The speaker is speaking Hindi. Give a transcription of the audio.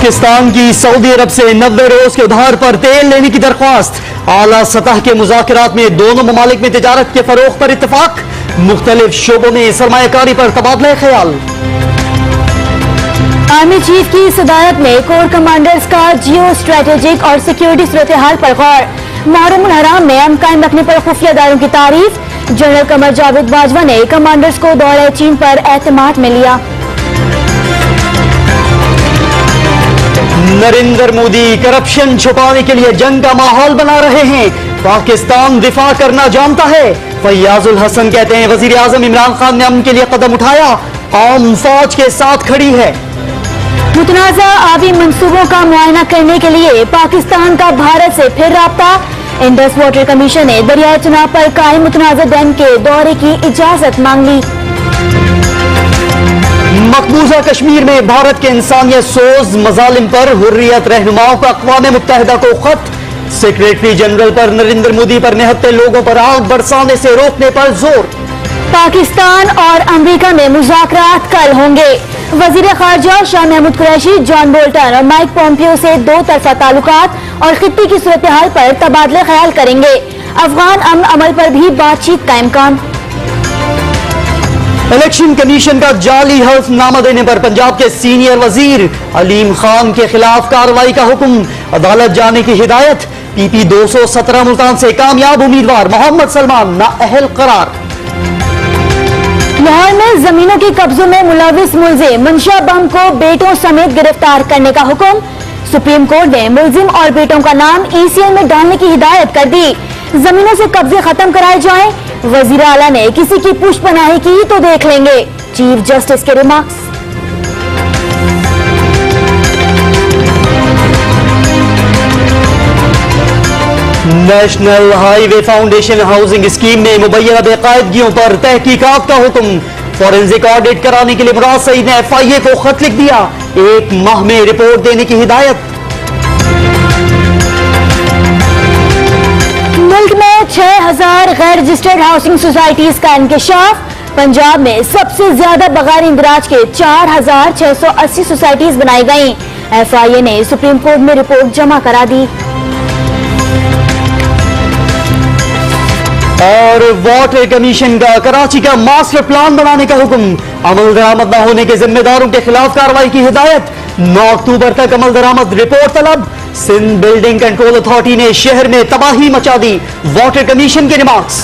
पाकिस्तान की सऊदी अरब से 90 रोज के उधार पर तेल लेने की दरख्वास्त। आला सतह के मुज़ाकरात में दोनों ममालिक में तिजारत के फरोग पर इत्तफाक। मुख्तलिफ शोबों में सरमायाकारी पर तबादला ख्याल। आर्मी चीफ की सदारत में कोर कमांडर्स का जियो स्ट्रेटेजिक और सिक्योरिटी सूरत हाल पर गौर। मुहर्रम उल हराम में अमन कायम रखने पर खुफिया इदारों की तारीफ। जनरल कमर जावेद बाजवा ने कमांडर्स को दौरे चीन पर एतमाद में लिया। नरेंद्र मोदी करप्शन छुपाने के लिए जंग का माहौल बना रहे हैं। पाकिस्तान दिफा करना जानता है। फैयाजुल हसन कहते हैं वजीर आजम इमरान खान ने अमन के लिए कदम उठाया, कौम फौज के साथ खड़ी है। मुतनाज़ा आबी मंसूबों का मुआयना करने के लिए पाकिस्तान का भारत से फिर राब्ता। इंडस वाटर कमीशन ने दरियाई चुनाव पर कायम मुतनाज़ा डैम के दौरे की इजाजत मांग ली। मकबूजा कश्मीर में भारत के इंसानियत सोज मजालिम पर हुर्रियत रहनुमाओं का अक़वाम मुत्तहिदा को खत। सेक्रेटरी जनरल पर नरेंद्र मोदी पर निहत्ते लोगों पर आग बरसाने से रोकने पर जोर। पाकिस्तान और अमेरिका में मुज़ाकरात कल होंगे। वजीर खारजा शाह महमूद कुरैशी, जॉन बोल्टन और माइक पोम्पियो से दो तरफा ताल्लुकात और खित्ते की सूरत हाल पर तबादला ख्याल करेंगे। अफगान अमन अमल पर भी बातचीत का इम्कान। इलेक्शन कमीशन का जाली हल्फनामा देने पर पंजाब के सीनियर वजीर अलीम खान के खिलाफ कार्रवाई का हुक्म। अदालत जाने की हिदायत। पीपी 217 मुल्तान से कामयाब उम्मीदवार मोहम्मद सलमान नाअहल करार। लाहौर में जमीनों के कब्जों में मुलविस मुलजिम मंशा बम को बेटों समेत गिरफ्तार करने का हुक्म। सुप्रीम कोर्ट ने मुलजिम और बेटों का नाम ईसीएल में डालने की हिदायत कर दी। जमीनों से कब्जे खत्म कराए जाएं। वजीर आला ने किसी की पुष्पनाही की तो देख लेंगे, चीफ जस्टिस के remarks. National highway foundation housing scheme में मुबैना बेकायदगियों पर तहकीकात का हुक्म। फॉरेंसिक ऑडिट कराने के लिए मुराद सईद ने FIA को खत लिख दिया। 1 माह में रिपोर्ट देने की हिदायत। मुल्क में 6000 गैर रजिस्टर्ड हाउसिंग सोसाइटीज का इंकशाफ। पंजाब में सबसे ज्यादा बगैर इंदराज के 4680 सोसाइटीज बनाई गई। FIA ने सुप्रीम कोर्ट में रिपोर्ट जमा करा दी। और वाटर कमीशन का कराची का मास्टर प्लान बनाने का हुक्म। अमल दरामद न होने के जिम्मेदारों के खिलाफ कार्रवाई की हिदायत। 9 अक्टूबर तक अमल दरामद रिपोर्ट तलब। सिंध बिल्डिंग कंट्रोल अथॉरिटी ने शहर में तबाही मचा दी। वाटर कमीशन के रिमार्क्स।